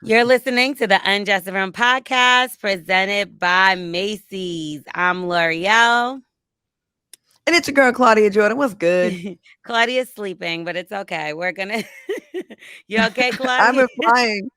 You're listening to the Undressing Room Podcast presented by Macy's. I'm Lore'l. And it's your girl, Claudia Jordan. What's good? Claudia's sleeping, but it's okay. We're gonna. You okay, I've Claudia? been flying.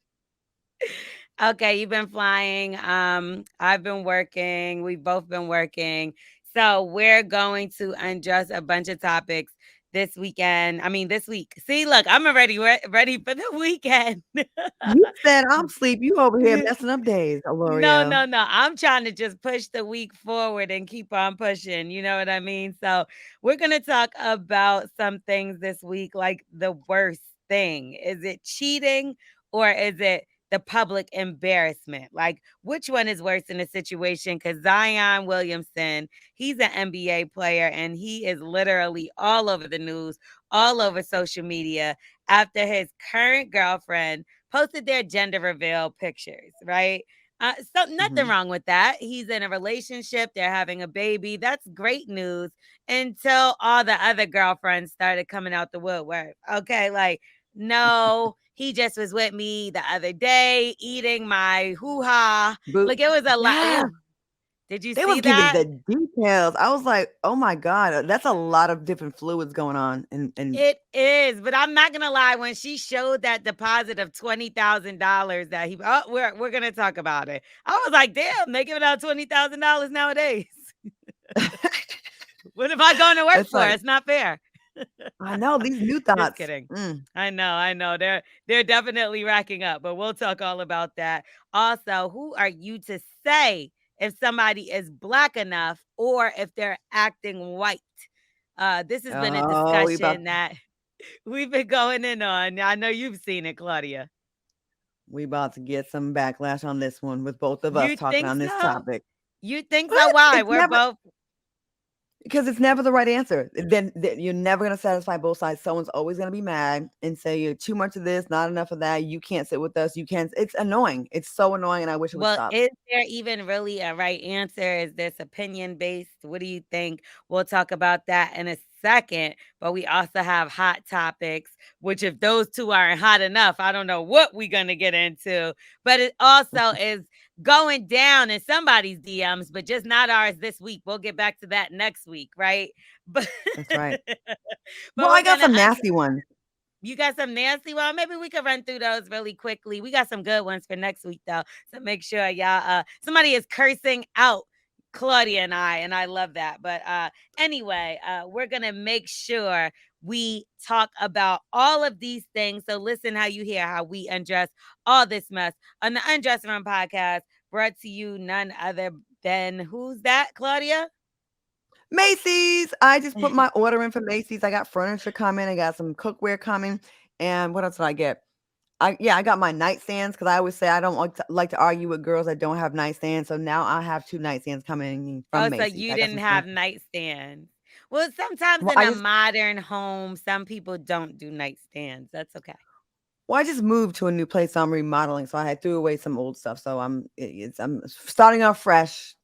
Okay, you've been flying. I've been working. We've both been working. So we're going to undress a bunch of topics this weekend. I mean, this week. See, look, I'm already ready for the weekend. You said I'm sleep. You over here messing up days, No, L'Oreal. no, no. I'm trying to just push the week forward and keep on pushing. You know what I mean? So, we're going to talk about some things this week, like the worst thing. Is it cheating or is it the public embarrassment? Like, which one is worse in a situation? Because Zion Williamson, he's an NBA player and he is literally all over the news, all over social media after his current girlfriend posted their gender reveal pictures, right? So nothing Hmm. wrong with that. He's in a relationship, they're having a baby. That's great news until all the other girlfriends started coming out the woodwork. Okay, like no, he just was with me the other day eating my hoo-ha. But Like it was a lot. yeah, Ooh, did you they was see giving that? the details. I was like, oh my God, that's a lot of different fluids going on. And It is, but I'm not gonna lie. When she showed that deposit of $20,000 that he, oh, we're gonna talk about it. I was like, damn, they giving out $20,000 nowadays. What am I going to work it's for? like, It's not fair. I know these new Just thoughts. kidding. Mm. I know. They're definitely racking up, but we'll talk all about that. Also, who are you to say if somebody is black enough or if they're acting white? This has been a Oh, discussion that we've been going in on. I know you've seen it, Claudia. we about to get some backlash on this one with both of us You talking think on this so? topic. You think so? What? Why? It's We're never both. Because it's never the right answer. Then you're never gonna satisfy both sides. Someone's always gonna be mad and say you're too much of this, not enough of that. You can't sit with us. You can't. It's annoying. It's so annoying, and I wish it would Well, stop. is there even really a right answer? Is this opinion based? What do you think? We'll talk about that in a second. But we also have hot topics, which, if those two aren't hot enough, I don't know what we're going to get into. But it also is going down in somebody's DMs, but just not ours this week. We'll get back to that next week, right? But, That's right. but Well, I we're got going to. some nasty ones. You got some nasty one? Maybe we could run through those really quickly. We got some good ones for next week though. So make sure y'all somebody is cursing out Claudia and I love that. But anyway, we're gonna make sure we talk about all of these things. So listen how you hear how we undress all this mess on the Undressing Room podcast, brought to you none other than who's that, Claudia? Macy's. I just put my order in for Macy's. I got furniture coming. I got some cookware coming. And what else did I get? I got my nightstands because I always say I don't like to argue with girls that don't have nightstands. So now I have 2 nightstands coming from Oh, so Macy's. you I got didn't some have furniture. nightstands. Well, sometimes Well, in I a just modern home, some people don't do nightstands. That's okay. Well, I just moved to a new place, so I'm remodeling, so I had threw away some old stuff, so I'm starting off fresh.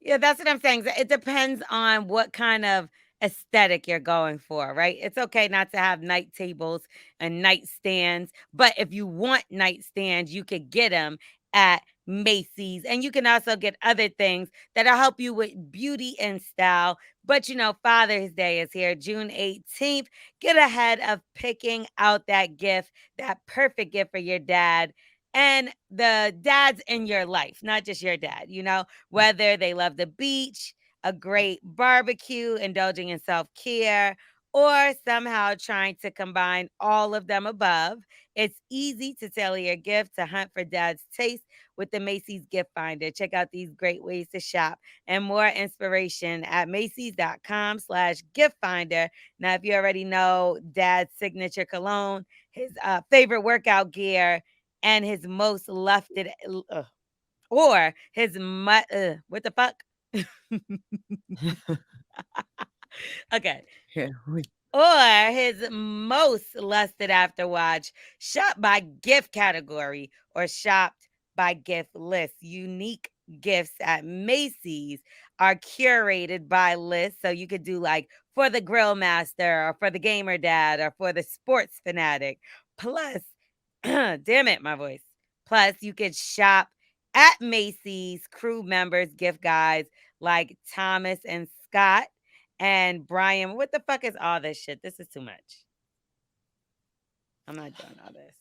Yeah, that's what I'm saying. So it depends on what kind of aesthetic you're going for, right? It's okay not to have night tables and nightstands, but if you want nightstands, you could get them at Macy's. And you can also get other things that'll help you with beauty and style. But Father's Day is here, June 18th. Get ahead of picking out that gift, that perfect gift for your dad and the dads in your life, not just your dad, whether they love the beach, a great barbecue, indulging in self care, or somehow trying to combine all of them above. It's easy to tailor your gift to hunt for dad's taste with the Macy's Gift Finder. Check out these great ways to shop and more inspiration at Macy's.com/gift finder. Now, if you already know dad's signature cologne, his favorite workout gear, and his most lufted or his what the fuck? Okay. Yeah, Or his most lusted after watch, shop by gift category or shopped by gift list. Unique gifts at Macy's are curated by list. So you could do like for the grill master or for the gamer dad or for the sports fanatic. Plus, damn it, my voice. Plus, you could shop at Macy's crew members gift guides like Thomas and Scott and Brian. What the fuck is all this shit? This is too much. I'm not doing all this.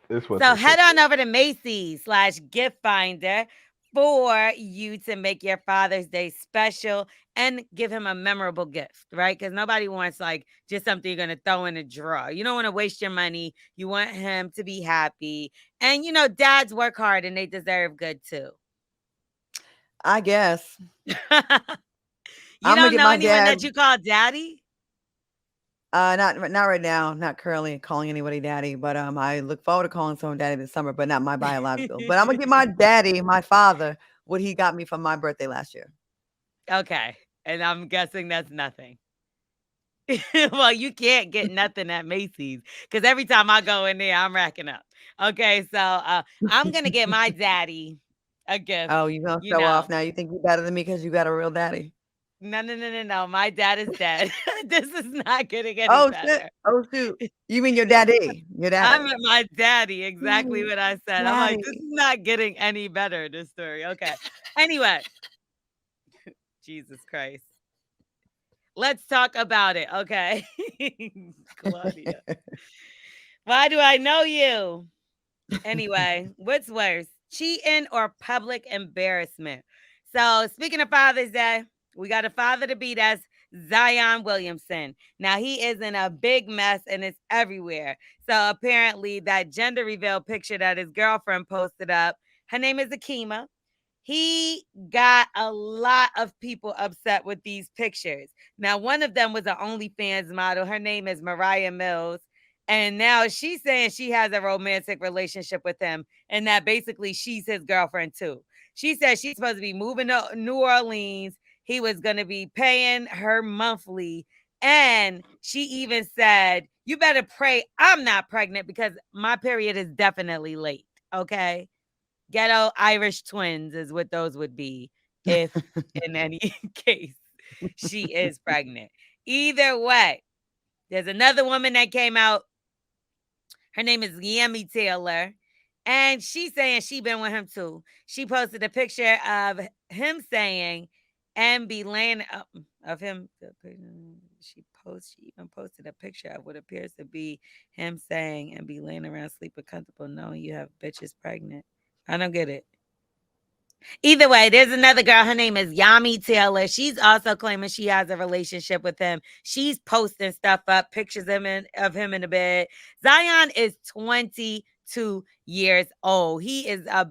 This was So a head on over to Macy's/Gift Finder for you to make your Father's Day special and give him a memorable gift, right? Because nobody wants like just something you're gonna throw in a drawer. You don't want to waste your money. You want him to be happy. And dads work hard and they deserve good too. I guess. You I'm gonna don't get know my anyone dad. that you call daddy? Not right now. Not currently calling anybody daddy, but I look forward to calling someone daddy this summer, but not my biological. But I'm gonna get my daddy, my father, what he got me for my birthday last year. Okay. And I'm guessing that's nothing. Well, you can't get nothing at Macy's because every time I go in there, I'm racking up. Okay, so I'm gonna get my daddy a gift. Oh, you gonna You show off know, now? You think you're better than me because you got a real daddy? no, no, no, no, no. My dad is dead. This is not getting any Oh shit! better. Oh shoot! You mean your daddy? Your I'm daddy? at my daddy. Exactly Ooh, what I said. I'm like, this is daddy. not getting any better. This story. Okay. Anyway, Jesus Christ. Let's talk about it. Okay, Claudia. Why do I know you? Anyway, what's worse, cheating or public embarrassment? So, speaking of Father's Day, we got a father to beat us, Zion Williamson. Now, he is in a big mess and it's everywhere. So, apparently, that gender reveal picture that his girlfriend posted up, her name is Akima. He got a lot of people upset with these pictures. Now, one of them was an OnlyFans model. Her name is Mariah Mills. And now she's saying she has a romantic relationship with him and that basically she's his girlfriend too. She said she's supposed to be moving to New Orleans. He was going to be paying her monthly. And she even said, you better pray I'm not pregnant because my period is definitely late. Okay. Ghetto Irish twins is what those would be if in any case she is pregnant. Either way, there's another woman that came out. Her name is Yemi Taylor. And she's saying she been with him too. She posted a picture of him saying and be laying of him. She even posted a picture of what appears to be him saying and be laying around sleeping comfortable knowing you have bitches pregnant. I don't get it. Either way, there's another girl. Her name is Yami Taylor. She's also claiming she has a relationship with him. She's posting stuff up, pictures of him in the bed. Zion is 22 years old. He is a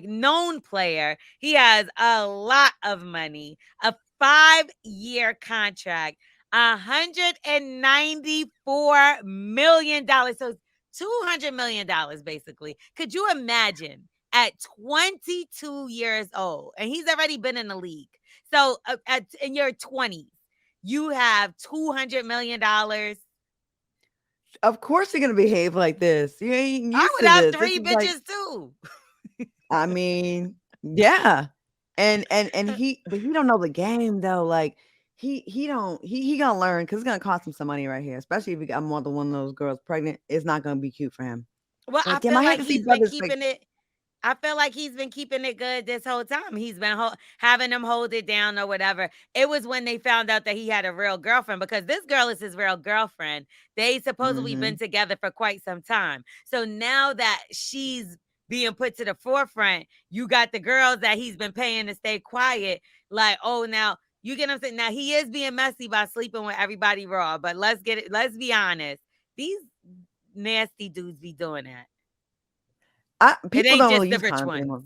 known player. He has a lot of money, a 5-year contract, $194 million. So $200 million basically. Could you imagine? At 22 years old, and he's already been in the league. So in your 20s, you have $200 million. Of course you're gonna behave like this. You ain't I used would to have this. This 3 is like, bitches too. I mean, yeah. And but he don't know the game though. Like he don't he gonna learn because it's gonna cost him some money right here, especially if he got more than one of those girls pregnant. It's not gonna be cute for him. Well, I Like, damn, feel I hate like to see he's been brothers like keeping it. I feel like he's been keeping it good this whole time. He's been having them hold it down or whatever. It was when they found out that he had a real girlfriend because this girl is his real girlfriend. They supposedly been mhm. together for quite some time. So now that she's being put to the forefront, you got the girls that he's been paying to stay quiet. Like, oh, now you get what I'm saying. Now he is being messy by sleeping with everybody raw. But let's get it. Let's be honest. These nasty dudes be doing that. It People ain't don't just really the use rich condoms ones. anymore.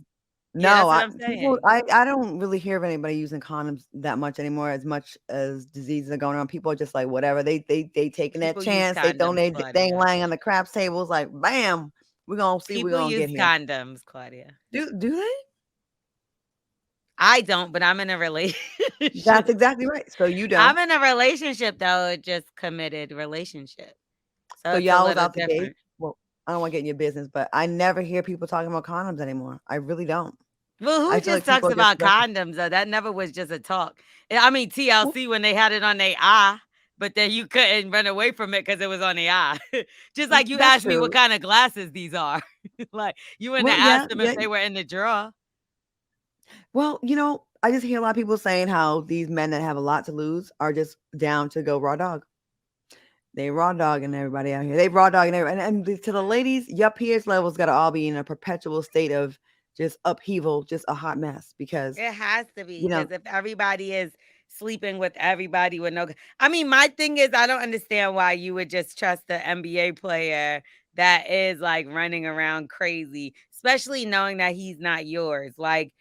Yeah, No, that's what I'm saying. I don't really hear of anybody using condoms that much anymore. As much as diseases are going on, people are just like whatever. They taking that People use chance. They throwing condoms, their thing Claudia. lying on the craps tables. Like bam, we're gonna see. We're People gonna get use here. condoms, Claudia. Do they? I don't, but I'm in a That's relationship. exactly right. So you I'm don't. in a relationship though, just committed relationship. So So it's a y'all was little out the gate. different. Well, I don't want to get in your business, but I never hear people talking about condoms anymore. I really don't. Well, who I feel just like people talks are just about condoms though? That never was just a talk. I mean TLC when they had it on their eye. but then you couldn't run away from it because it was on the eye. Just like you That's asked me what true. kind of glasses these are. Like you wouldn't Well, have yeah, asked them if yeah. they were in the drawer. Well, I just hear a lot of people saying how these men that have a lot to lose are just down to go raw dog. They raw dogging everybody out here. They raw dogging everybody. And to the ladies, your pH levels got to all be in a perpetual state of just upheaval, just a hot mess. Because It has to be you know, because if everybody is sleeping with everybody with no, I mean, my thing is I don't understand why you would just trust the NBA player that is like running around crazy, especially knowing that he's not yours. Like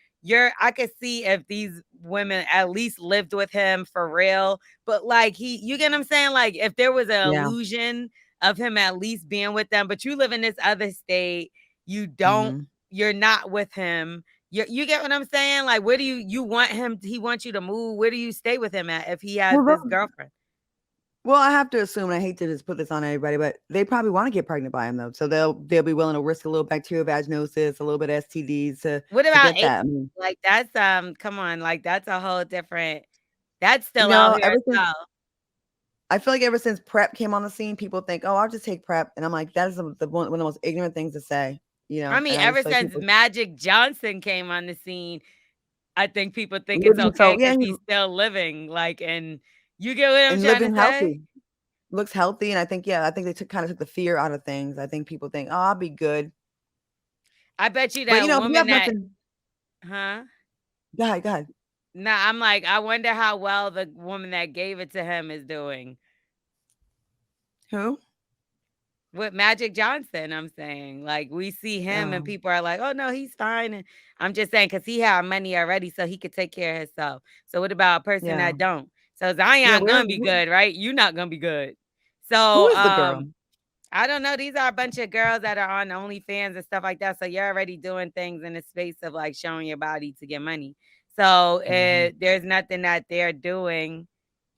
I could see if these women at least lived with him for real, but like you get what I'm saying? Like if there was an yeah. illusion of him at least being with them, but you live in this other state, you don't, Mhm. you're not with him. You get what I'm saying? Like, where do you want him? He wants you to move. Where do you stay with him at if he has Well, this girlfriend? well, I have to assume, and I hate to just put this on everybody, but they probably want to get pregnant by him though, so they'll be willing to risk a little bacterial vaginosis, a little bit of STDs What to about get AIDS? that. I mean, Like that's come on, like that's a whole different. That's still out here ever as since well. I feel like ever since PrEP came on the scene, people think, "Oh, I'll just take PrEP," and I'm like, that is one of the most ignorant things to say, I mean, And I ever just feel like since people Magic Johnson came on the scene, I think people think it's living okay so yeah, because he's still living. Like, and you get what I'm and trying to living say? healthy, looks healthy, and I think they kind of took the fear out of things. I think people think, "Oh, I'll be good," I bet you but that if you woman have that, nothing, huh? go ahead. Nah, I'm like, I wonder how well the woman that gave it to him is doing. Who? With Magic Johnson, I'm saying. Like, we see him and Oh, people are like, "Oh, no, he's fine," and I'm just saying because he had money already so he could take care of himself. So what about a person yeah, that don't? So yeah. Zion gonna be good, right? You not gonna be good. Who So, is the girl? I don't know. These are a bunch of girls that are on OnlyFans and stuff like that. So you're already doing things in the space of like showing your body to get money. So Mhm. there's nothing that they're doing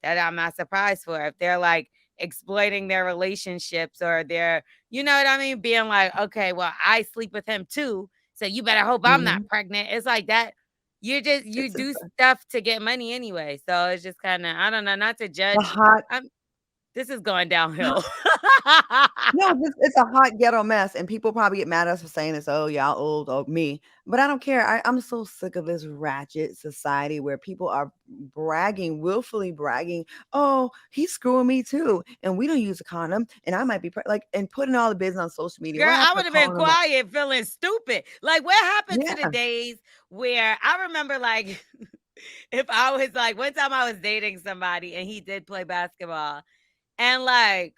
that I'm not surprised for. If they're like exploiting their relationships or they're, you know what I mean? Being like, okay, well, I sleep with him too. So you better hope I'm not Mhm. pregnant. It's like that. You It's do stuff to get money anyway. So it's just kind of, I don't know, not to a judge. hot. This is going downhill. No, it's a hot ghetto mess, and people probably get mad at us for saying this. Oh, y'all old, oh me, but I don't care. I'm so sick of this ratchet society where people are bragging, willfully bragging. Oh, he's screwing me too, and we don't use a condom, and I might be like, and putting all the business on social media. Girl, What I happened to would have been calling them? quiet, feeling stupid. Like, what happened to the Yeah, days where I remember, like, if I was like, one time I was dating somebody and he did play basketball, and like,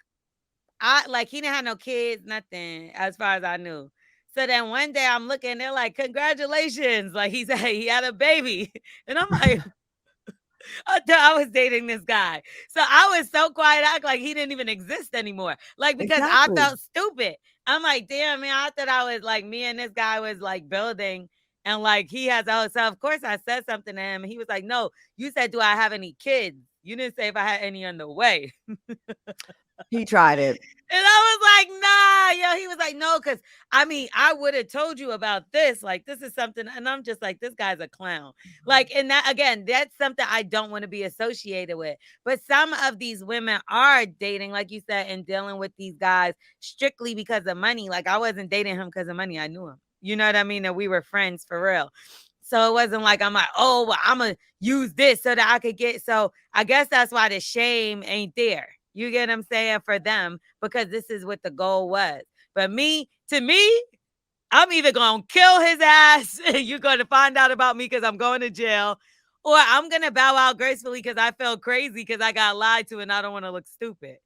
he didn't have no kids, nothing, as far as I knew. So then one day I'm looking, they're like, congratulations. Like, he had a baby. And I'm like, until I was dating this guy. So I was so quiet, I act like he didn't even exist anymore. Like, because I exactly, felt stupid. I'm like, damn, man, I thought I was like, me and this guy was like building. And like, he has a so of course I said something to him. And he was like, no, you said, do I have any kids? You didn't say if I had any on the way. he tried it. And I was like, nah, yo. He was like, no, because I mean, I would have told you about this. Like, this is something. And I'm just like, this guy's a clown. Like, and that, again, that's something I don't want to be associated with. But some of these women are dating, like you said, and dealing with these guys strictly because of money. Like, I wasn't dating him because of money. I knew him. You know what I mean? And we were friends for real. So it wasn't like I'm like, oh, well, I'm going to use this so that I could get. So I guess that's why the shame ain't there. You get what I'm saying? For them, because this is what the goal was. But to me, I'm either going to kill his ass. You're going to find out about me because I'm going to jail. Or I'm going to bow out gracefully because I felt crazy because I got lied to and I don't want to look stupid.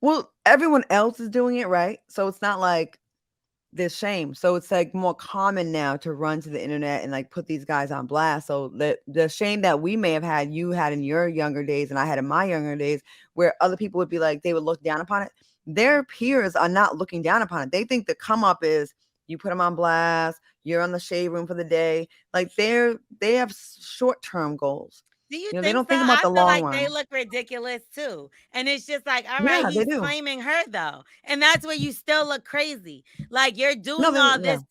Well, everyone else is doing it right, so it's not like there's shame. So it's like more common now to run to the internet and like put these guys on blast. So the shame that we may have had, you had in your younger days, and I had in my younger days, where other people would be like, they would look down upon it. Their peers are not looking down upon it. They think the come up is you put them on blast, you're on the shade room for the day. Like they have short term goals. Do you They think don't so? think about I the feel long like they run. look ridiculous too. And it's just like, all right, Yeah, they he's do. claiming her though. And that's where you still look crazy. Like you're No, doing all yeah. this,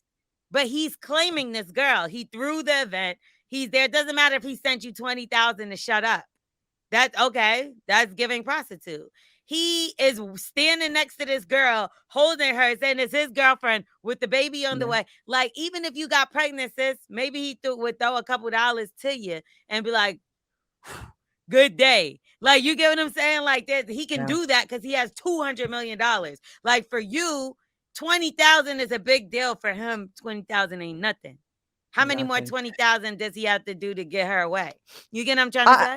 but he's claiming this girl. He threw the event. He's there. It doesn't matter if he sent you 20,000 to shut up. That's okay. That's giving prostitute. He is standing next to this girl, holding her, saying it's his girlfriend with the baby on the Yeah, way. Like, even if you got pregnant, sis, maybe would throw a couple dollars to you and be like, good day. Like, you get what I'm saying? Like, that he can yeah, do that because he has $200 million. Like, for you, 20,000 is a big deal. For him, 20,000 ain't nothing. How many more exactly. 20,000 does he have to do to get her away? You get what I'm trying to I say?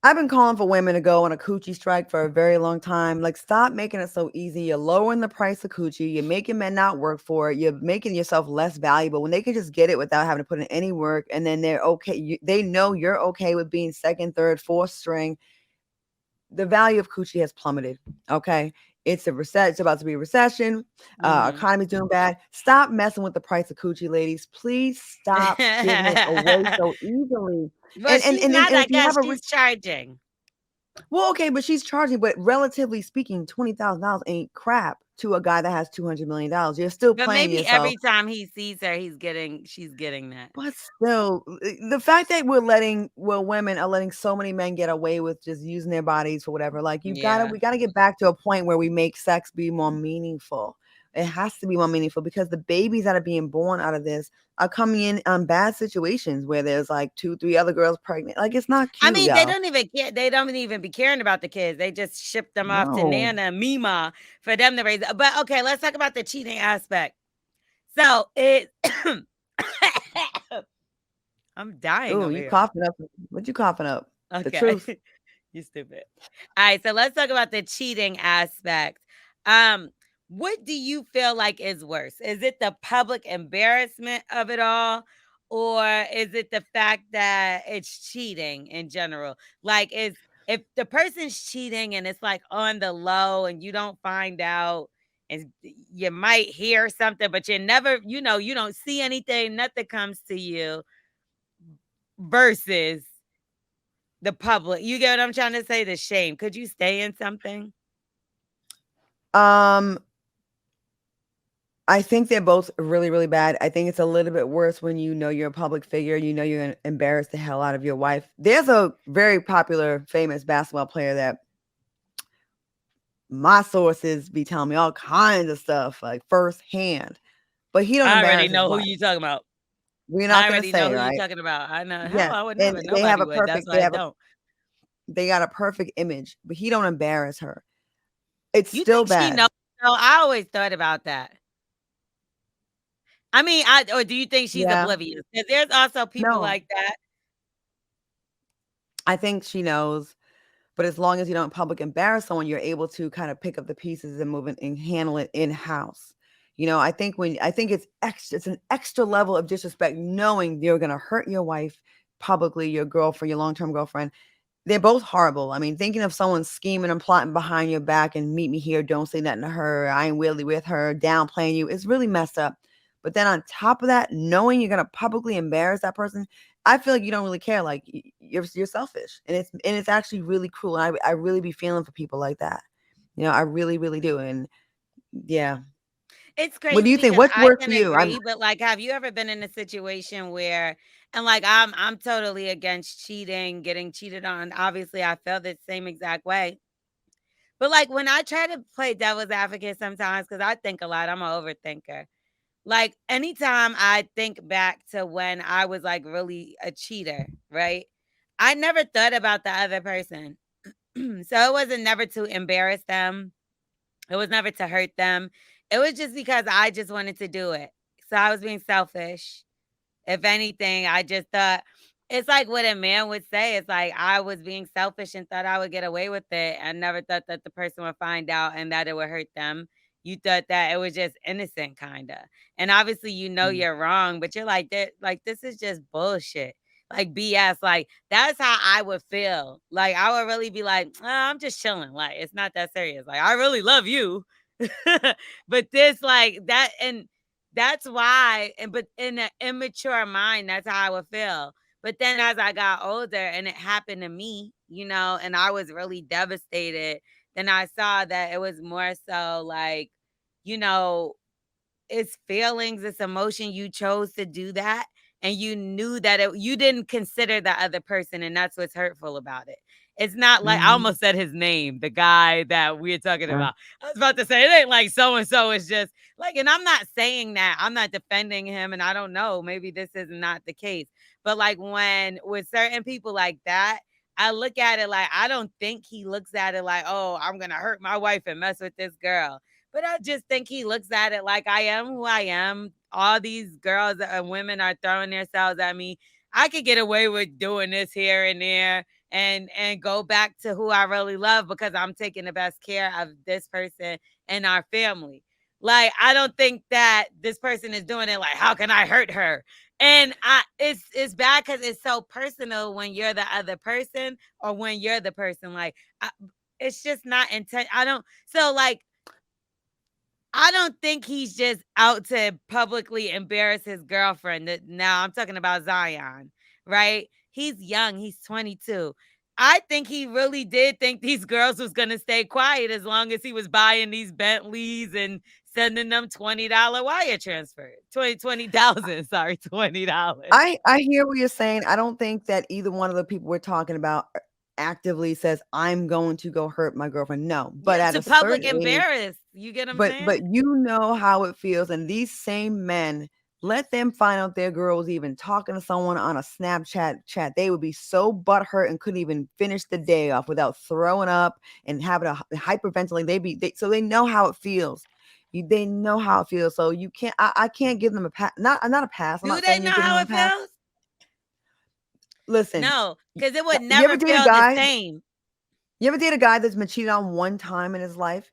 I've been calling for women to go on a coochie strike for a very long time. Like, stop making it so easy. You're lowering the price of coochie. You're making men not work for it. You're making yourself less valuable when they can just get it without having to put in any work. And then they're okay. They know you're okay with being second, third, fourth string. The value of coochie has plummeted. Okay. It's about to be a recession. Mm-hmm. Economy's doing bad. Stop messing with the price of coochie, ladies. Please stop giving it away so easily. But she's And not, if I you guess have a she's charging. well, okay, but she's charging, but relatively speaking, $20,000 ain't crap to a guy that has $200 million. You're still But playing maybe yourself. every time he sees her, she's getting that. But still, the fact that women are letting so many men get away with just using their bodies for whatever, like Yeah. we gotta get back to a point where we make sex be more meaningful. It has to be more meaningful because the babies that are being born out of this are coming in bad situations where there's like 2, 3 other girls pregnant. Like, it's not I cute, mean, they y'all. don't even care. They don't even be caring about the kids. They just ship them off to No. Nana and Mima for them to raise. But okay, let's talk about the cheating aspect. So it I'm dying Oh, over you here. coughing up. What you coughing up? The Okay. truth. You stupid. All right, so let's talk about the cheating aspect. Um, what do you feel like is worse? Is it the public embarrassment of it all? Or is it the fact that it's cheating in general? Like, is if the person's cheating and it's like on the low and you don't find out, and you might hear something, but you never, you don't see anything, nothing comes to you, versus the public. You get what I'm trying to say? The shame. Could you stay in something? Um, I think they're both really, really bad. I think it's a little bit worse when you know you're a public figure, you know you're gonna embarrass the hell out of your wife. There's a very popular, famous basketball player that my sources be telling me all kinds of stuff, like firsthand, but he don't I already embarrass his know who wife. you talking about. We're not I gonna already know say, who you right? talking about. I know. Hell, Yes, I would and never. Nobody would. That's why I don't. they got a perfect image, but he don't embarrass her. It's You still think she bad. knows? No, I always thought about that. I mean, or do you think she's Yeah. oblivious? Because there's also people No, like that. I think she knows. But as long as you don't public embarrass someone, you're able to kind of pick up the pieces and move it and handle it in house. I think it's an extra level of disrespect knowing you're gonna hurt your wife publicly, your girlfriend, your long-term girlfriend. They're both horrible. I mean, thinking of someone scheming and plotting behind your back and meet me here, don't say nothing to her, I ain't really with her, downplaying you, is really messed up. But then on top of that, knowing you're gonna publicly embarrass that person, I feel like you don't really care. Like, you're selfish, and it's actually really cruel. And I really be feeling for people like that. I really, really do. And yeah, It's what do crazy you think? because What's I worse for can you? agree, but like, have you ever been in a situation where, and like, I'm totally against cheating, getting cheated on. Obviously, I feel the same exact way. But like, when I try to play devil's advocate sometimes, because I think a lot, I'm an overthinker. Like, anytime I think back to when I was like really a cheater, right? I never thought about the other person. So it wasn't never to embarrass them. It was never to hurt them. It was just because I just wanted to do it. So I was being selfish. If anything, I just thought it's like what a man would say. It's like I was being selfish and thought I would get away with it. I never thought that the person would find out and that it would hurt them. You thought that it was just innocent, kind of. And obviously, Mm. you're wrong, but you're like that. Like, this is just bullshit. Like, BS. Like, that's how I would feel. Like, I would really be like, oh, I'm just chilling. Like, it's not that serious. Like, I really love you. But this, like, that, and that's why, but in an immature mind, that's how I would feel. But then as I got older and it happened to me, and I was really devastated, then I saw that it was more so like, you know, it's feelings, it's emotion. You chose to do that. And you knew that you didn't consider the other person. And that's what's hurtful about it. It's not like I Mhm. almost said his name, the guy that we're talking Uh, about. I was about to say it ain't like so and so. It's just like, and I'm not saying that. I'm not defending him, and I don't know. Maybe this is not the case. But like when with certain people like that, I look at it like I don't think he looks at it like, oh, I'm gonna hurt my wife and mess with this girl. But I just think he looks at it like I am who I am. All these girls and women are throwing themselves at me. I could get away with doing this here and there and go back to who I really love because I'm taking the best care of this person and our family. Like I don't think that this person is doing it like how can I hurt her? And it's bad because it's so personal when you're the other person or when you're the person. Like it's just not intent. I don't think he's just out to publicly embarrass his girlfriend. Now I'm talking about Zion, right? He's young. He's 22. I think he really did think these girls was gonna stay quiet as long as he was buying these Bentleys and sending them $20 wire transfer. 20,000, sorry, $20. I hear what you're saying. I don't think that either one of the people we're talking about actively says, "I'm going to go hurt my girlfriend." No, but Yeah, at to a public certain age, embarrass. You get what I'm but saying? you know how it feels, and these same men, let them find out their girl was even talking to someone on a Snapchat chat. They would be so butthurt and couldn't even finish the day off without throwing up and having a hyperventilate. So they know how it feels. They know how it feels. So you can't. I can't give them a pass. Not a pass. I'm Do not they saying know you're giving how them a it pass. feels? Listen, No, because it would you ever never date a feel the guy? same. You ever date a guy that's been cheated on one time in his life?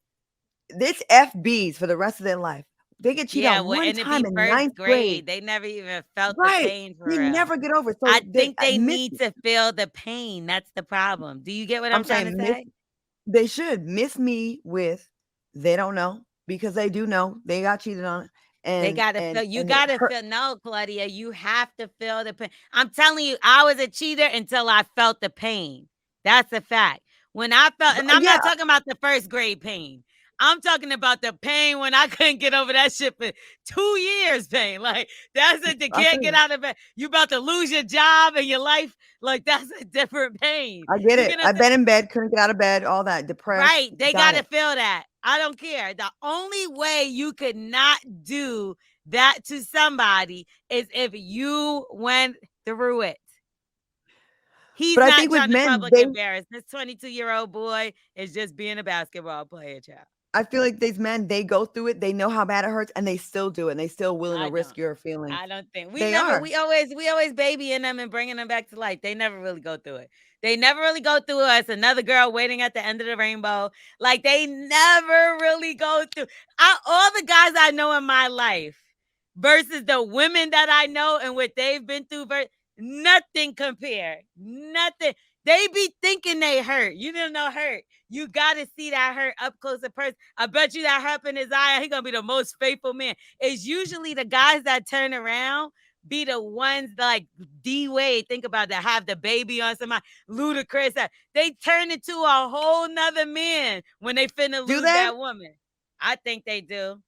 It's FBs for the rest of their life. They get cheated Yeah, on well, one and it time be in first ninth grade. grade. They never even felt the Right. pain for They real. never get over it. I So they think they miss need to feel the pain. That's the problem. Do you get what I'm I'm trying to saying miss say? they should miss me with they don't know because they do know they got cheated on They and gotta and feel you and it gotta hurt. feel no, Claudia, you have to feel the pain. I'm telling you, I was a cheater until I felt the pain. That's a fact. When I felt, and I'm Yeah, not talking about the first grade pain. I'm talking about the pain when I couldn't get over that shit for 2 years pain. Like that's it. You I can't feel get you. out of bed. You about to lose your job and your life. Like that's a different pain. I get You it. can I've been in bed, couldn't get out of bed, all that, depressed. right. They Got gotta it. feel that. I don't care. The only way you could not do that to somebody is if you went through it. He's But I not think with trying to men, public embarrass. This 22-year-old boy is just being a basketball player, child. I feel like these men, they go through it, they know how bad it hurts, and they still do it, and they still willing to I risk don't. your feelings. I don't think They are. we always babying them and bringing them back to life. They never really go through it. They never really go through us. Another girl waiting at the end of the rainbow. Like they never really go through. All the guys I know in my life versus the women that I know and what they've been through. Nothing compare. Nothing. They be thinking they hurt. You didn't know hurt. You got to see that hurt up close and personal. I bet you that hurt in his eye. He gonna be the most faithful man. It's usually the guys that turn around be the ones like D Wade. Think about that. Have the baby on somebody. Ludacris. They turn into a whole nother man when they finna Do lose they? that woman. I think they do.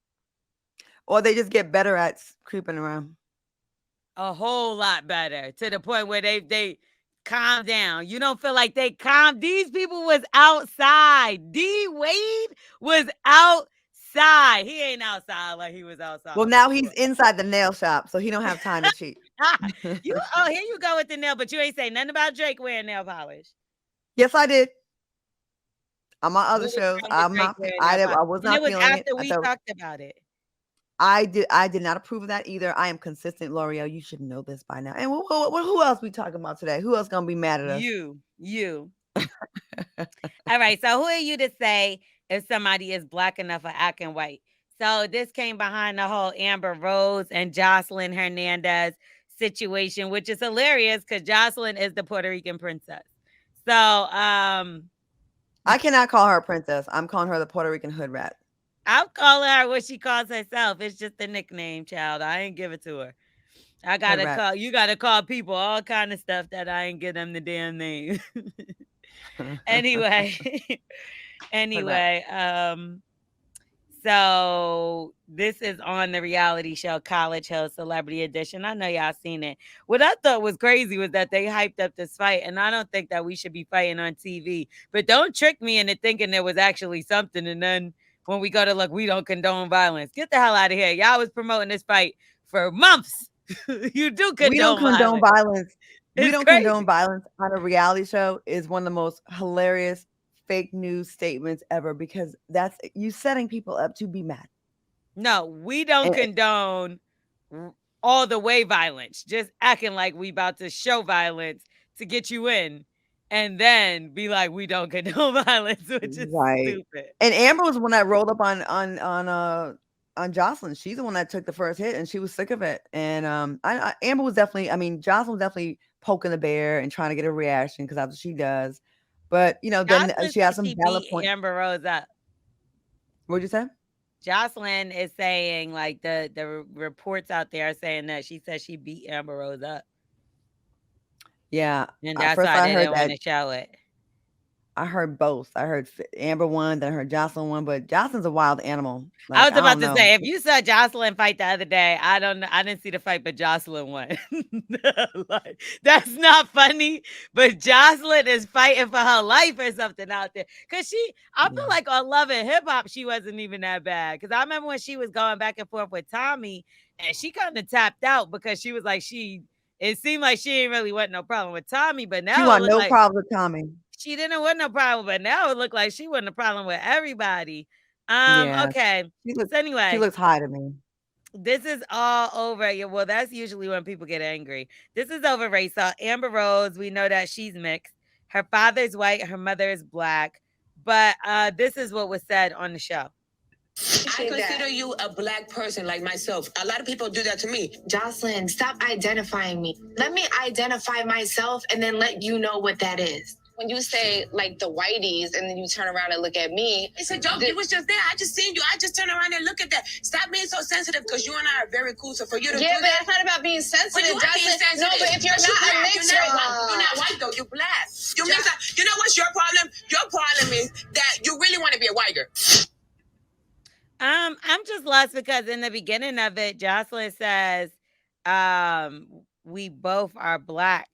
Or they just get better at creeping around. A whole lot better to the point where they calm down. You don't feel like they calm. These people was outside. D Wade was outside. He ain't outside like he was outside Well, now he's before. inside the nail shop, so he don't have time to cheat. Here you go with the nail, but you ain't say nothing about Drake wearing nail polish. Yes, I did. On my other What was shows, wrong with Drake wearing nail polish? I was And it not was feeling it. after I we thought talked about it. I did not approve of that either. I am consistent, Lore'l. You should know this by now. And who else we talking about today? Who else gonna be mad at us? You. All right. So who are you to say if somebody is black enough or acting white? So this came behind the whole Amber Rose and Joseline Hernandez situation, which is hilarious because Joseline is the Puerto Rican princess. So I cannot call her a princess. I'm calling her the Puerto Rican hood rat. I'm calling her what she calls herself. It's just a nickname, child. I ain't give it to her. I gotta call you gotta call people all kind of stuff that I ain't give them the damn name. Anyway. Anyway, So this is on the reality show College Hill Celebrity Edition. I know y'all seen it. What I thought was crazy was that they hyped up this fight, and I don't think that we should be fighting on TV. But don't trick me into thinking there was actually something, and then when we go to look, we don't condone violence. Get the hell out of here. Y'all was promoting this fight for months. You do We don't condone condone violence. violence. We It's don't crazy. condone violence on a reality show is one of the most hilarious fake news statements ever because that's you setting people up to be mad. No, we don't And condone all the way violence. Just acting like we about to show violence to get you in, and then be like we don't condone violence, which is right. stupid. And Amber was the one that rolled up on Joseline. She's the one that took the first hit and she was sick of it. And Amber was definitely, I mean, Joseline was definitely poking the bear and trying to get a reaction because that's what she does. But then Jocelyn she has said some she valid beat points. Amber Rose up. What'd you say? Jocelyn is saying like the reports out there are saying that she said she beat Amber Rose up, Yeah. and that's First why I they heard didn't want that. to show it. I heard both. I heard Amber one, then I heard Jocelyn one, but Jocelyn's a wild animal. I Like, was I about don't to know. say, if you saw Jocelyn fight the other day, I don't know. I didn't see the fight, but Jocelyn won. Like, that's not funny, but Jocelyn is fighting for her life or something out there. Cause I feel Yeah. like on Love and Hip Hop, she wasn't even that bad. Cause I remember when she was going back and forth with Tommy, and she kind of tapped out because she was like it seemed like she didn't really want no problem with Tommy, but She now it want looked no like problem with Tommy. she didn't want no problem, but now it looked like she wasn't a problem with everybody. Yeah. Okay. She So anyway, looks high to me. this is all over. Yeah, well, that's usually when people get angry. This is over, Rachel. Amber Rose, we know that she's mixed. Her father's white, her mother is black. But this is what was said on the show. I consider you a black person like myself. A lot of people do that to me. Joseline, stop identifying me. Let me identify myself and then let you know what that is. When you say like the whiteys and then you turn around and look at me. It's a joke. It was just there. I just seen you. I just turn around and look at that. Stop being so sensitive because you and I are very cool. So for you to Yeah, do but that, it's not about being but sensitive, you are being Joseline. sensitive. No, but if you're But not a black. mixture, You're not white though. You're black. You know what's your problem? Your problem is that you really want to be a white girl. I'm just lost because in the beginning of it, Jocelyn says, we both are black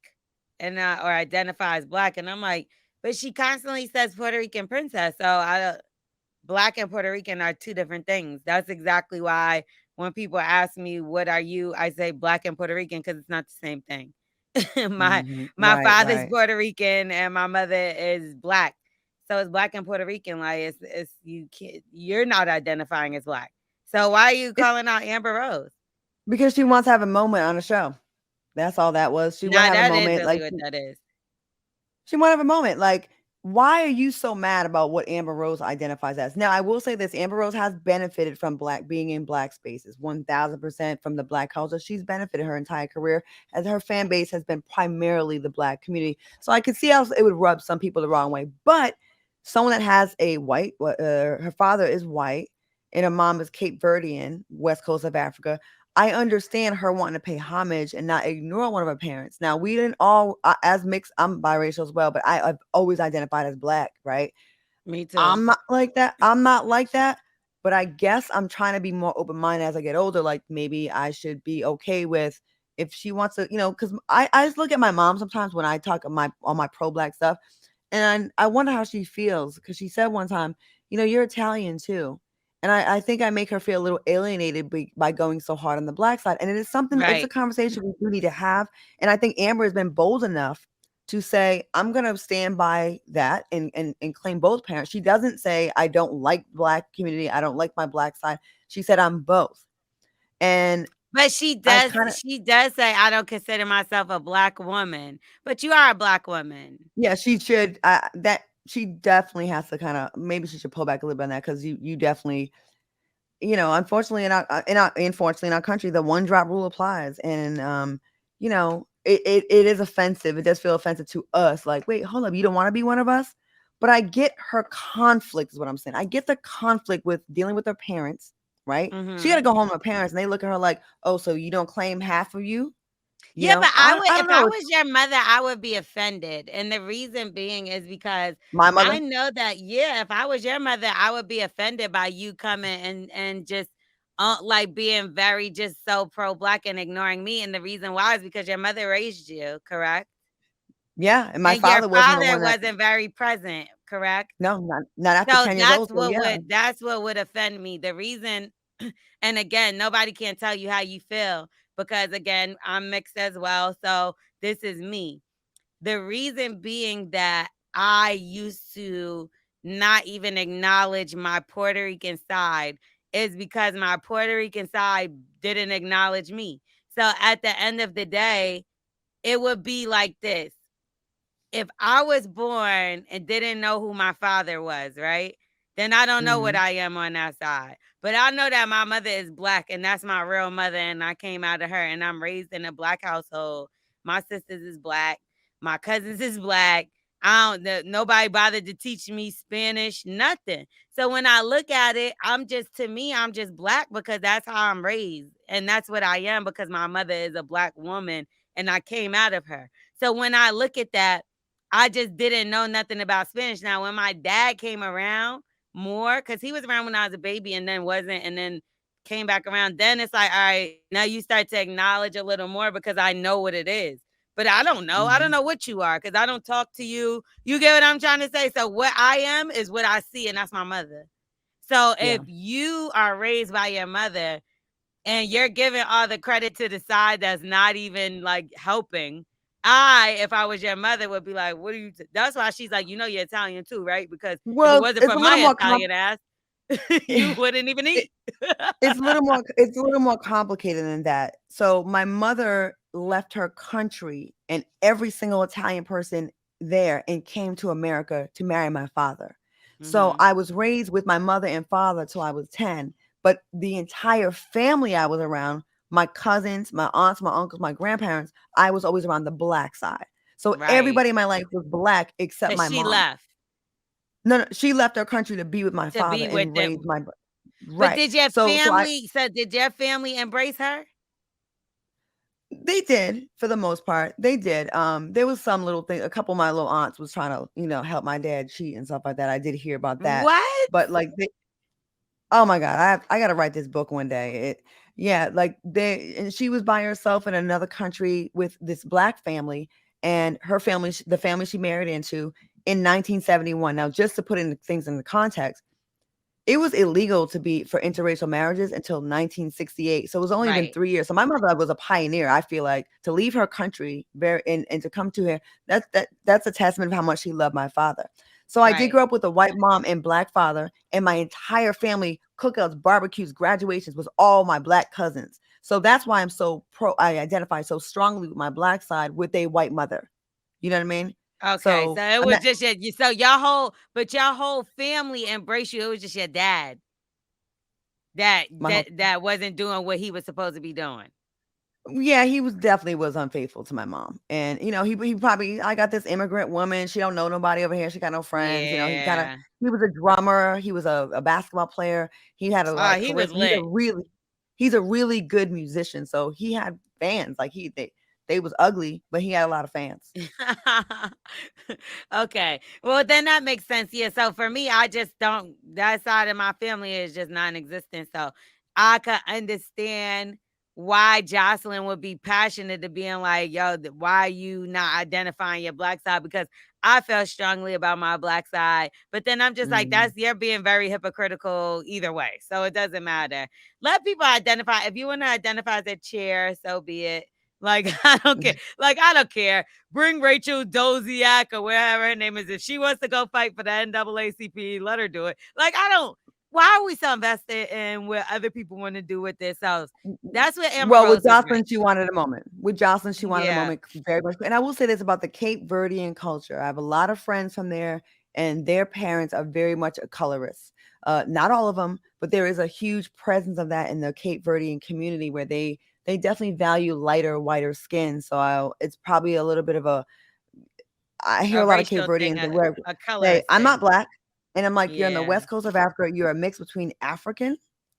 and or identify as black. And I'm like, but she constantly says Puerto Rican princess. So black and Puerto Rican are two different things. That's exactly why when people ask me, what are you? I say black and Puerto Rican because it's not the same thing. my my Right, father's right. Puerto Rican and my mother is black. So it's black and Puerto Rican. Like you're not identifying as black. So why are you It's calling out Amber Rose? because she wants to have a moment on the show. That's all that was. She want to Nah, have a that is moment. really Like what that is. she want to have a moment. Like, why are you so mad about what Amber Rose identifies as? Now, I will say this: Amber Rose has benefited from being in black spaces, 1000% from the black culture. She's benefited her entire career, as her fan base has been primarily the black community. So I could see how it would rub some people the wrong way. But someone that has a white, her father is white, and her mom is Cape Verdean, west coast of Africa. I understand her wanting to pay homage and not ignore one of her parents. Now, we didn't all, as mixed, I'm biracial as well, but I've always identified as black, right? Me too. I'm not like that. I'm not like that. But I guess I'm trying to be more open-minded as I get older. Like maybe I should be okay with if she wants to, because I just look at my mom sometimes when I talk on my pro-black stuff, and I wonder how she feels because she said one time, you're Italian too. And I think I make her feel a little alienated by going so hard on the black side. And it is something, it's a Right. conversation we do need to have. And I think Amber has been bold enough to say, I'm going to stand by that and claim both parents. She doesn't say, I don't like black community. I don't like my black side. She said, I'm both. And But she does say, I don't consider myself a black woman, but you are a black woman. yeah, she should, she definitely has to maybe she should pull back a little bit on that. Cause you definitely, unfortunately unfortunately in our country, the one drop rule applies. And, it is offensive. It does feel offensive to us. Like, wait, hold up. You don't want to be one of us? But I get her conflict is what I'm saying. I get the conflict with dealing with her parents, right? She got to go home to her parents and they look at her like, oh, so you don't claim half of you? Yeah, but I if don't I know. was your mother, I would be offended. And the reason being is because My I mother. know that, yeah, if I was your mother, I would be offended by you coming and just like being very just so pro black and ignoring me. And the reason why is because your mother raised you, correct? Yeah, and my And your father wasn't the father one that. wasn't very present, correct? No, not after So 10 years old. So yeah. that's what would offend me. The reason, and again, nobody can tell you how you feel because again, I'm mixed as well. So this is me. The reason being that I used to not even acknowledge my Puerto Rican side is because my Puerto Rican side didn't acknowledge me. So at the end of the day, it would be like this. If I was born and didn't know who my father was, right? Then I don't know what Mhm. I am on that side. But I know that my mother is black and that's my real mother and I came out of her and I'm raised in a black household. My sisters is black, my cousins is black. Nobody bothered to teach me Spanish, nothing. So when I look at it, to me, I'm just black because that's how I'm raised. And that's what I am because my mother is a black woman and I came out of her. So when I look at that, I just didn't know nothing about Spanish. Now, when my dad came around more, because he was around when I was a baby and then wasn't, and then came back around, then it's like, all right, now you start to acknowledge a little more because I know what it is. But I don't know. I don't Mhm. know what you are because I don't talk to you. You get what I'm trying to say? So what I am is what I see, and that's my mother. So Yeah. if you are raised by your mother and you're giving all the credit to the side that's not even like helping. If I was your mother, would be like, what are you? That's why she's like, you're Italian too, right? Because if it Well, wasn't it's for a my little more Italian ass, you wouldn't even it, eat. it's a little more complicated than that. So my mother left her country and every single Italian person there and came to America to marry my father. So Mm-hmm. I was raised with my mother and father till I was 10, but the entire family I was around, my cousins, my aunts, my uncles, my grandparents, I was always around the black side. So Right. everybody in my life was black except Because my she mom. left No, she left her country to be with my to father be with and raise them. my But right. did your family embrace her? They did for the most part. They did. There was some little thing. A couple of my little aunts was trying to, help my dad cheat and stuff like that. I did hear about that, What? but like, oh my god, I got to write this book one day. Yeah, like and she was by herself in another country with this black family, and her family, the family she married into in 1971. Now, just to put in things in the context, it was illegal for interracial marriages until 1968. So it was only been Right. 3 years. So my mother was a pioneer. I feel like to leave her country and to come to here, that's a testament of how much she loved my father. So I did Right. grow up with a white mom and black father, and my entire family cookouts, barbecues, graduations was all my black cousins. So that's why I identify so strongly with my black side with a white mother. You know what I mean? Okay. So So it I'm was not just your whole family embraced you. It was just your dad that my whole that that wasn't doing what he was supposed to be doing. Yeah, he was definitely was unfaithful to my mom. And he probably I got this immigrant woman, she don't know nobody over here, she got no friends, Yeah. he was a drummer, he was a basketball player, he had a lot Oh, of he was charisma. lit. He's a really good musician. So he had fans. Like they was ugly, but he had a lot of fans. Okay. Well, then that makes sense. Yeah. So for me, I just don't, that side of my family is just non existent. So I could understand why Joseline would be passionate to being like, yo, why you not identifying your black side? Because I felt strongly about my black side. But then I'm just like, Mhm. you're being very hypocritical either way. So it doesn't matter. Let people identify. If you want to identify as a chair, so be it. Like, I don't care. Like, I don't care. Bring Rachel Doziak or whatever her name is. If she wants to go fight for the NAACP, let her do it. Like, I don't. Why are we so invested in what other people want to do with themselves? That's what Amber Well, with Rose was right. Jocelyn, she wanted a moment. With Jocelyn, she wanted a Yeah. moment very much. And I will say this about the Cape Verdean culture. I have a lot of friends from there, and their parents are very much a colorist. Not all of them, but there is a huge presence of that in the Cape Verdean community where they definitely value lighter, whiter skin. So it's probably a little bit of I hear A a lot of Cape racial thing, Verdeans that a say, colorist I'm not thing. black. And I'm like, you're on the Yeah. west coast of Africa. You're a mix between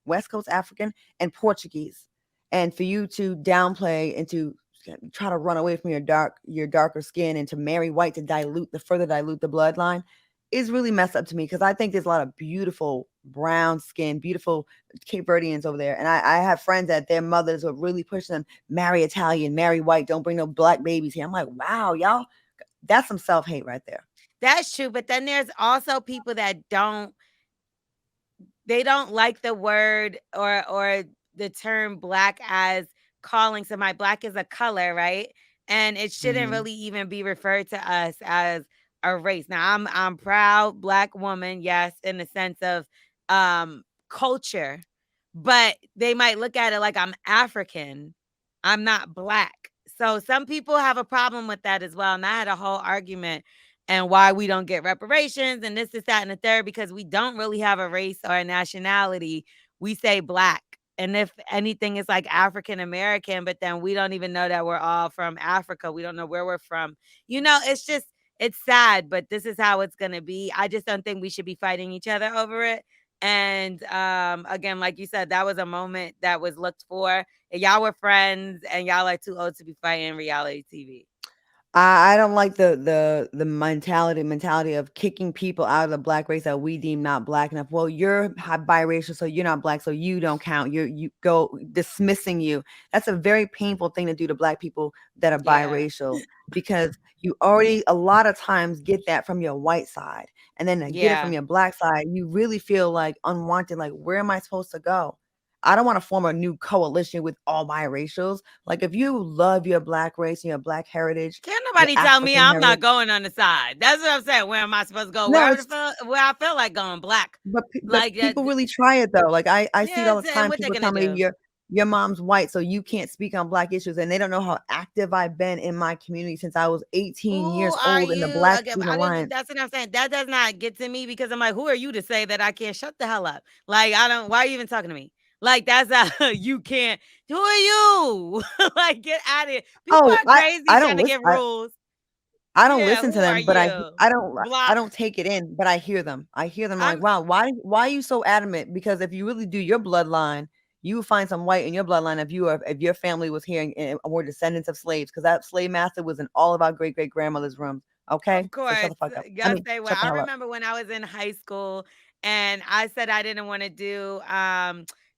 West Coast African, and Portuguese. And for you to downplay and to try to run away from your darker skin and to marry white to further dilute the bloodline is really messed up to me, because I think there's a lot of beautiful brown skin, beautiful Cape Verdeans over there. And I have friends that their mothers are really pushing them, marry Italian, marry white, don't bring no black babies here. I'm like, wow, y'all, that's some self-hate right there. That's true. But then there's also people that they don't like the word or the term black as calling somebody. Black is a color, right? And it shouldn't Mhm. really even be referred to us as a race. Now I'm proud black woman, yes, in the sense of culture, but they might look at it like I'm African. I'm not black. So some people have a problem with that as well. And I had a whole argument and why we don't get reparations and this, that, and the third, because we don't really have a race or a nationality. We say black. And if anything, it's like African American, but then we don't even know that we're all from Africa. We don't know where we're from. It's sad, but this is how it's going to be. I just don't think we should be fighting each other over it. And again, like you said, that was a moment that was looked for. And y'all were friends and y'all are too old to be fighting reality TV. I don't like the mentality of kicking people out of the black race that we deem not black enough. Well, you're biracial, so you're not black, so you don't count. You go dismissing you. That's a very painful thing to do to black people that are biracial, because you already a lot of times get that from your white side, and then to get it from your black side, you really feel like unwanted. Like, where am I supposed to go? I don't want to form a new coalition with all biracials. Like, if you love your black race and your black heritage, can't nobody tell me I'm not going on the side. That's what I'm saying. Where am I supposed to go? No, where I feel like going black. But Like people really try it though. Like I see it all the time. What they People gonna tell me do? your mom's white, so you can't speak on black issues, and they don't know how active I've been in my community since I was 18 years old in the Black Student Alliance. That's what I'm saying. That does not get to me, because I'm like, who are you to say that I can't? Shut the hell up. Like, I don't. Why are you even talking to me? Like, that's you can't. Who are you? Like, get out of here. People are crazy I trying don't to listen. get rules. I don't listen to who are them, but I you? don't take it in, but I hear them. I hear them. I'm Like, wow, why are you so adamant? Because if you really do your bloodline, you will find some white in your bloodline if your family was here and were descendants of slaves, because that slave master was in all of our great great grandmother's rooms. Okay, Of so shut course. the fuck up. Yes, they were. Shut the I hell up. remember when I was in high school and I said I didn't want to do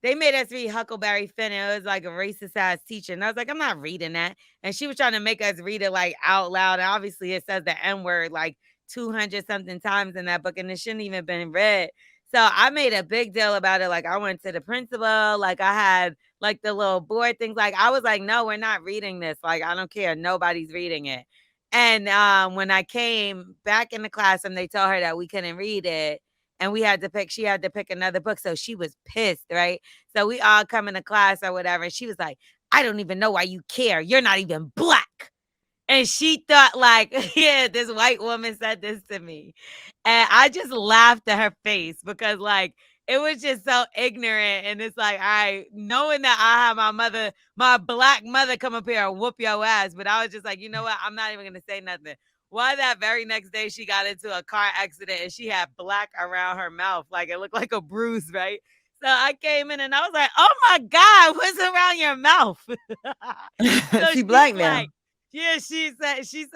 they made us read Huckleberry Finn. It was like a racist ass teacher. And I was like, I'm not reading that. And she was trying to make us read it like out loud. And obviously it says the N-word like 200 something times in that book, and it shouldn't even been read. So I made a big deal about it. Like, I went to the principal, like I had like the little board things. Like, I was like, no, we're not reading this. Like, I don't care. Nobody's reading it. And when I came back in the classroom, they told her that we couldn't read it. And she had to pick another book. So she was pissed, right? So we all come into class or whatever. And she was like, I don't even know why you care. You're not even black. And she thought like, yeah, this white woman said this to me. And I just laughed at her face because like, it was just so ignorant. And it's like, knowing that I have my black mother come up here and whoop your ass. But I was just like, you know what? I'm not even going to say nothing. Why that very next day she got into a car accident and she had black around her mouth. Like, it looked like a bruise, right? So I came in and I was like, oh my God, what's around your mouth? So She black now. like, yeah, she said, she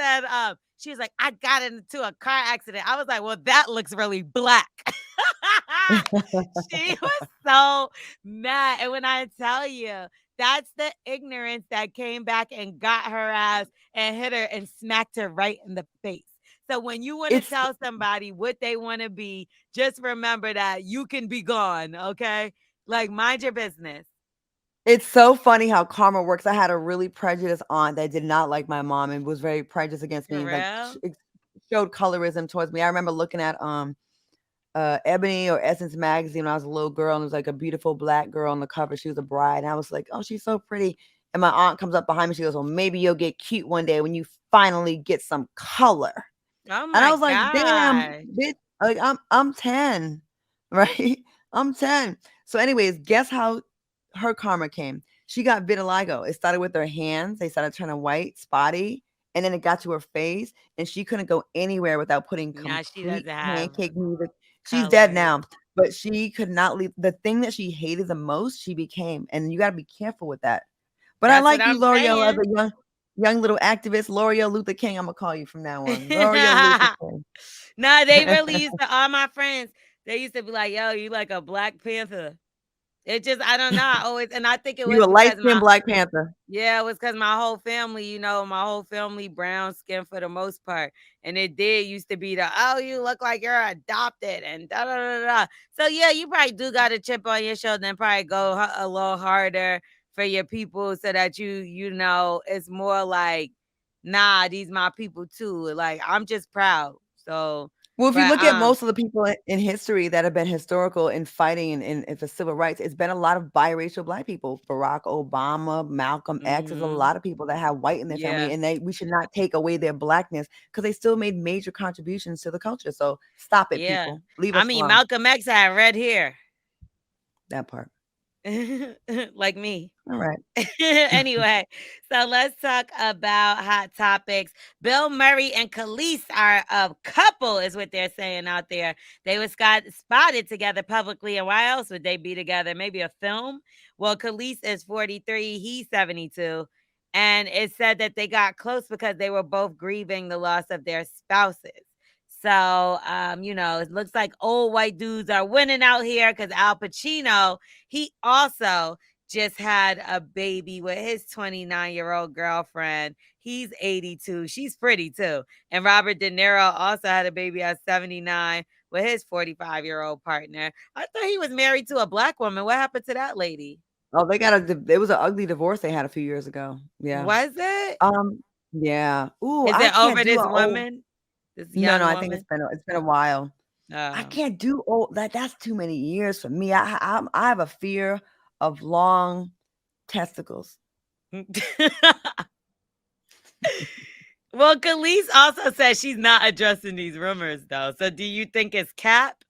was like, I got into a car accident. I was like, well, that looks really black. She was so mad. And when I tell you, that's the ignorance that came back and got her ass and hit her and smacked her right in the face. So when you want to tell somebody what they want to be, just remember that you can be gone, okay? Like, mind your business. It's so funny how karma works. I had a really prejudiced aunt that did not like my mom and was very prejudiced against me. Like, showed colorism towards me. I remember looking at Ebony or Essence magazine when I was a little girl, and it was like a beautiful black girl on the cover. She was a bride, and I was like, oh, she's so pretty. And my aunt comes up behind me. She goes, well, maybe you'll get cute one day when you finally get some color. Oh my and I was like, God. damn, bitch, like I'm 10, right? I'm 10. So anyways, guess how her karma came? She got vitiligo. It started with her hands. They started turning white, spotty, and then it got to her face, and she couldn't go anywhere without putting complete pancake music. She's dead now, but she could not leave. The thing that she hated the most, she became, and you got to be careful with that. But I like you, Lore'l, young little activist, Lore'l Luther King. I'm gonna call you from now on. Lore'l Luther King. Nah, they really used to, all my friends, they used to be like, yo, you like a Black Panther. It just, I don't know. I always, and I think it You was a light because skinned Black Panther. yeah, it was because my whole family, my whole family brown skin for the most part. And it did used to be oh, you look like you're adopted and da da da da. So yeah, you probably do got a chip on your shoulder and probably go a little harder for your people so that it's more like, nah, these my people too. Like, I'm just proud. So Well, if you but look at most of the people in history that have been historical in fighting in for civil rights, it's been a lot of biracial Black people. Barack Obama, Malcolm X. There's a lot of people that have white in their family, yeah. and we should not take away their Blackness because they still made major contributions to the culture. So stop it, Yeah. people. Leave I us mean, alone. Malcolm X had red hair. That part. Like me. All right. Anyway, so let's talk about hot topics. Bill Murray and Khalees are a couple, is what they're saying out there. They were spotted together publicly, and why else would they be together? Maybe a film? Well, Khalees is 43, he's 72, and it said that they got close because they were both grieving the loss of their spouses. So, it looks like old white dudes are winning out here because Al Pacino, he also just had a baby with his 29-year-old girlfriend. He's 82. She's pretty too. And Robert De Niro also had a baby at 79 with his 45-year-old partner. I thought he was married to a Black woman. What happened to that lady? Oh, it was an ugly divorce they had a few years ago. Yeah. Was it? Yeah. Ooh, Is I it can't over do this a old. woman? This No, young I think woman? it's been a while. I Oh. can't do old. That's too many years for me. I have a fear of long testicles. Well, Khalees also says she's not addressing these rumors, though. So do you think it's cap?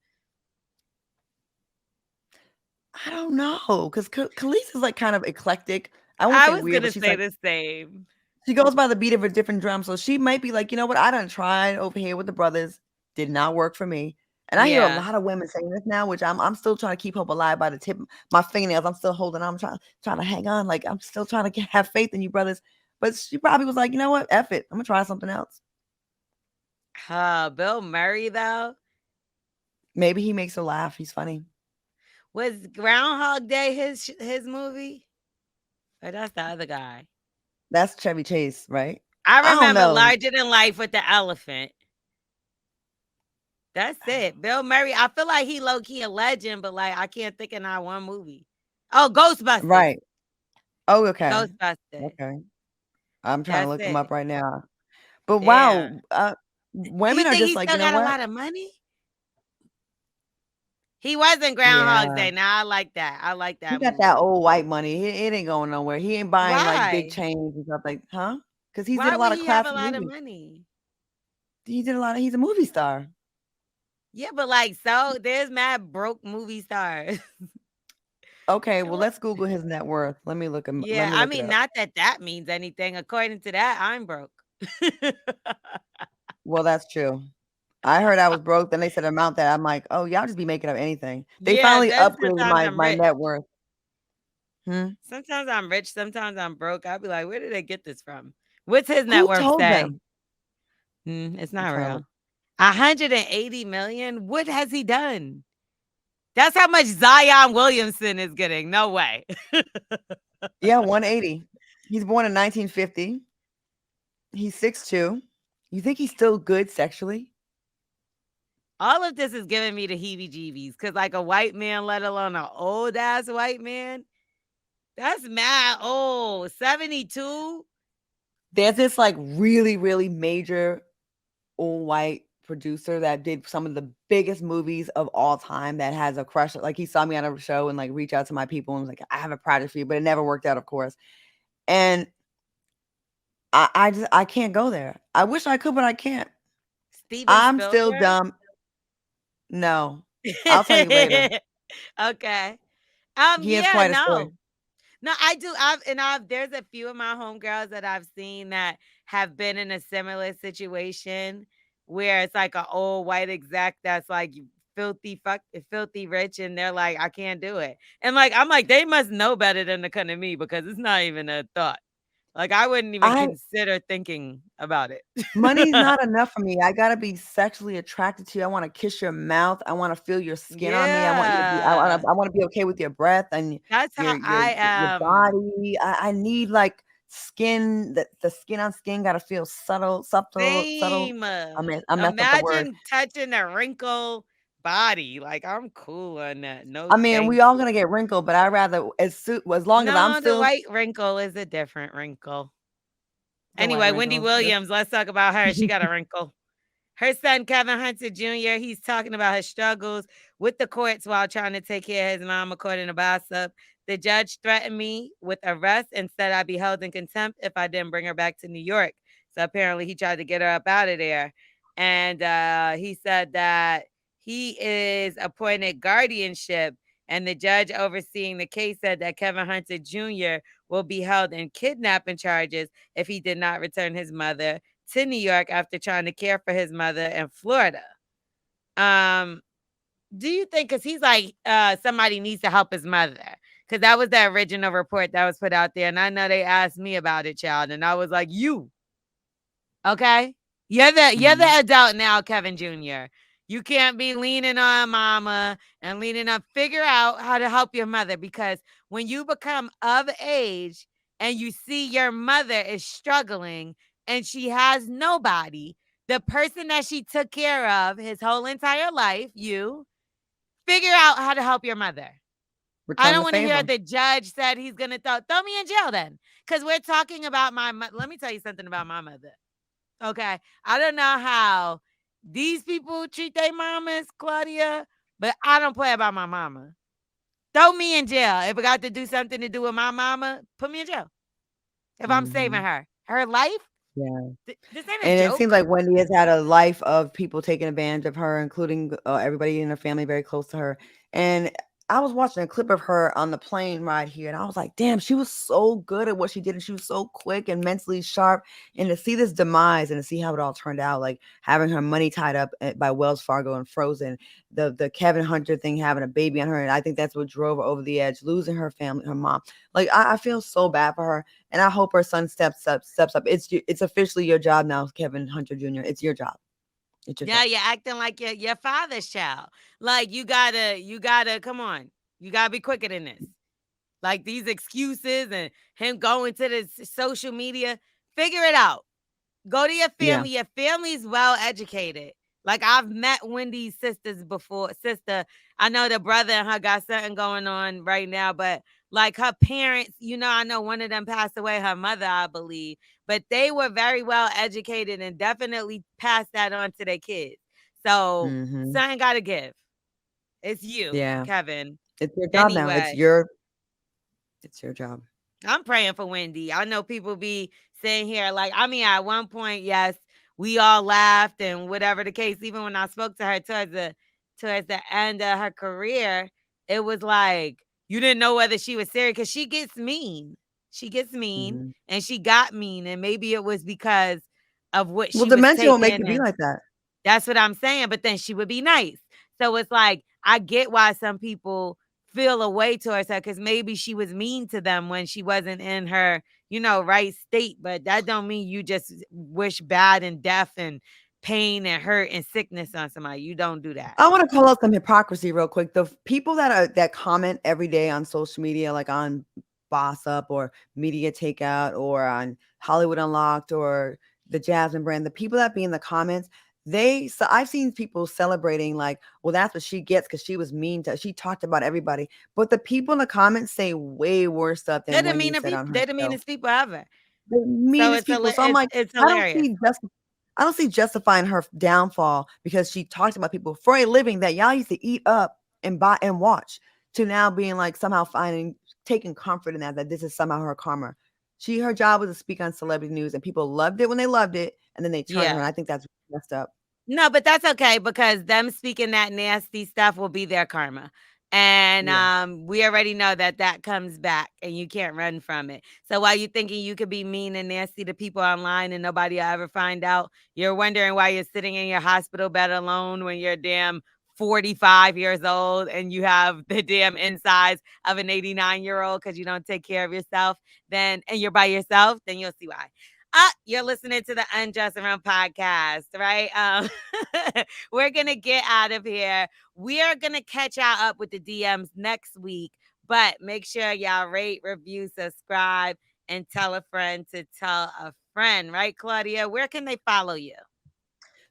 I don't know, because Khalees is like kind of eclectic. I won't I say was weird, going but to she's say like, the same. she goes by the beat of a different drum. So she might be like, you know what? I done tried over here with the brothers. Did not work for me. And I hear a Yeah. lot of women saying this now, which I'm still trying to keep hope alive by the tip of my fingernails. I'm still holding on. I'm trying to hang on. Like, I'm still trying to have faith in you brothers. But she probably was like, you know what? F it. I'm going to try something else. Bill Murray, though, Maybe he makes her laugh. He's funny. was Groundhog Day his movie? Or that's the other guy? That's Chevy Chase, right? I don't remember know. Larger Than Life with the elephant. That's it. Bill Murray, I feel like he low-key a legend, but like I can't think of not one movie. Oh, Ghostbusters. Right. Oh, okay. Ghostbusters. Okay. I'm trying to look him it. up right now. But Yeah. wow, Do women you are think just he like, still you know got a what? lot of money? He wasn't Groundhog Yeah. Day. Now I like that. I like He that got movie. that old white money. It ain't going nowhere. He ain't buying like big Why? chains and stuff like, huh? Because he did Why a lot would of he have a classic lot of movies. money? He's a movie star. Yeah, but like, so there's mad broke movie stars. Okay, well, let's Google his net worth. Let me look him. Let Yeah, me I look it mean, up. not that that means anything. According to that, I'm broke. Well, that's true. I heard I was broke. Then they said amount that I'm like, oh, y'all just be making up anything. They Yeah, finally that's upgraded sometimes I'm my rich. net worth. Sometimes I'm rich, sometimes I'm broke. I'll be like, where did they get this from? What's his net Who worth told say? them? It's I'm not trying to real. look. 180 million? What has he done? That's how much Zion Williamson is getting. No way. Yeah, 180. He's born in 1950. He's 6'2". You think he's still good sexually? All of this is giving me the heebie-jeebies because, like, a white man, let alone an old-ass white man, that's mad old. 72? There's this like really, really major old white producer that did some of the biggest movies of all time that has a crush. Like he saw me on a show and like reach out to my people and was like, I have a project for you, but it never worked out, of course. And I can't go there. I wish I could, but I can't. Steven I'm still Spielberg? dumb. No, I'll tell you later. Okay. He has Yeah, quite a story. No, I do. There's a few of my homegirls that I've seen that have been in a similar situation where it's like an old white exec that's like filthy rich, and they're like, I can't do it. And like, I'm like, they must know better than to come to me because it's not even a thought. Like, I wouldn't even I consider thinking about it. Money's not enough for me. I gotta be sexually attracted to you. I want to kiss your mouth. I want to feel your skin on me. I want you to be. Yeah. I want to be okay with your breath and That's your how your I your am. body. I need like skin. The skin on skin gotta feel subtle. Same. I messed up the word. Imagine touching a wrinkle body. Like, I'm cool on that. No, I mean, thank we all you. gonna get wrinkled, but I rather as long as I'm No, the still white wrinkle is a different wrinkle. the white Anyway, Wendy wrinkle. Williams, let's talk about her. She got a wrinkle. Her son, Kevin Hunter Jr., he's talking about his struggles with the courts while trying to take care of his mom, according to Gossip. The judge threatened me with arrest and said I'd be held in contempt if I didn't bring her back to New York. So apparently he tried to get her up out of there. And he said that he is appointed guardianship. And the judge overseeing the case said that Kevin Hunter Jr. will be held in kidnapping charges if he did not return his mother to New York after trying to care for his mother in Florida. Um, do you think, because he's like, somebody needs to help his mother? Because that was the original report that was put out there. And I know they asked me about it, child. And I was like, you, okay? You're the adult now, Kevin Jr. You can't be leaning on mama and leaning on. Figure out how to help your mother, because when you become of age and you see your mother is struggling and she has nobody, the person that she took care of his whole entire life, you figure out how to help your mother. I Return don't the want to hear favor. the judge said he's going to throw me in jail then, because we're talking about my mother. Let me tell you something about my mother. Okay. I don't know how these people treat their mamas, Claudia, but I don't play about my mama. Throw me in jail. If it got to do something to do with my mama, put me in jail. If I'm saving her life, Yeah. this ain't a And it joke. seems like Wendy has had a life of people taking advantage of her, including everybody in her family very close to her. And I was watching a clip of her on the plane ride here, and I was like, damn, she was so good at what she did, and she was so quick and mentally sharp. And to see this demise and to see how it all turned out, like having her money tied up by Wells Fargo and frozen, the Kevin Hunter thing, having a baby on her, and I think that's what drove her over the edge, losing her family, her mom. Like I feel so bad for her. And I hope her son steps up. It's officially your job now, Kevin Hunter Jr. It's your job. It's your Yeah, job. you're acting like your father's child. Like you gotta come on. You gotta be quicker than this. Like these excuses and him going to the social media. Figure it out. Go to your Yeah. family. Your family's well educated. Like I've met Wendy's sisters before. Sister, I know the brother and her got something going on right now, but like her parents, I know one of them passed away, her mother, I believe, but they were very well educated and definitely passed that on to their kids. So something got to give. It's you, Yeah. Kevin. It's your job now. It's Anyway. your job. I'm praying for Wendy. I know people be saying here, like, I mean, at one point, yes, we all laughed and whatever the case. Even when I spoke to her towards the end of her career, it was like you didn't know whether she was serious, because she gets mean. She gets mean, and she got mean, and maybe it was because of what Well, she was dementia will make taking, you be and like that. that's what I'm saying. But then she would be nice. So it's like, I get why some people feel a way towards her, because maybe she was mean to them when she wasn't in her, right state. But that don't mean you just wish bad and death and pain and hurt and sickness on somebody. You don't do that. I want to call out some hypocrisy real quick. The people that comment every day on social media, like on Boss Up or Media Takeout or on Hollywood Unlocked or the Jasmine brand, the people that be in the comments, so I've seen people celebrating like, well, that's what she gets because she was mean she talked about everybody. But the people in the comments say way worse stuff than Wendy said on her They're the show. meanest people ever. The meanest people. So I'm like, it's I don't hilarious. see justifying her downfall because she talks about people for a living that y'all used to eat up and buy and watch, to now being like somehow taking comfort in that this is somehow her karma. Her job was to speak on celebrity news, and people loved it when they loved it, and then they turned her. And I think that's messed up. No, but that's okay, because them speaking that nasty stuff will be their karma. And we already know that comes back and you can't run from it. So while you're thinking you could be mean and nasty to people online and nobody will ever find out, you're wondering why you're sitting in your hospital bed alone when your damn 45 years old and you have the damn insides of an 89-year-old because you don't take care of yourself, and you're by yourself, then you'll see why. You're listening to the Undressing Room Podcast, right? We're going to get out of here. We are going to catch y'all up with the DMs next week, but make sure y'all rate, review, subscribe, and tell a friend to tell a friend, right, Claudia? Where can they follow you?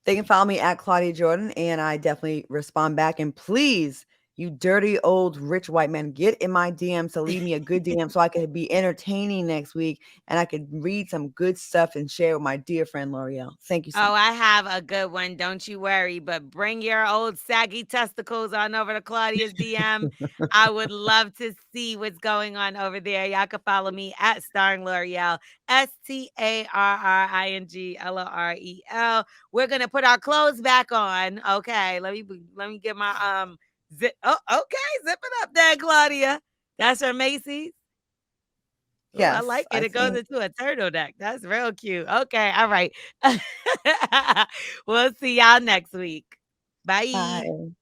They can follow me at Claudia Jordan, and I definitely respond back. And please, you dirty old rich white man, get in my DMs to leave me a good DM so I can be entertaining next week and I could read some good stuff and share with my dear friend Lore'l. Thank you so much. I have a good one. Don't you worry. But bring your old saggy testicles on over to Claudia's DM. I would love to see what's going on over there. Y'all can follow me at Starring Lore'l, StarringLorel. We're gonna put our clothes back on. Okay, let me get my zip. Oh, okay, zip it up there, Claudia. That's her Macy's. Yes, I like it. It goes into a turtleneck. That's real cute. Okay, all right. We'll see y'all next week. Bye. Bye.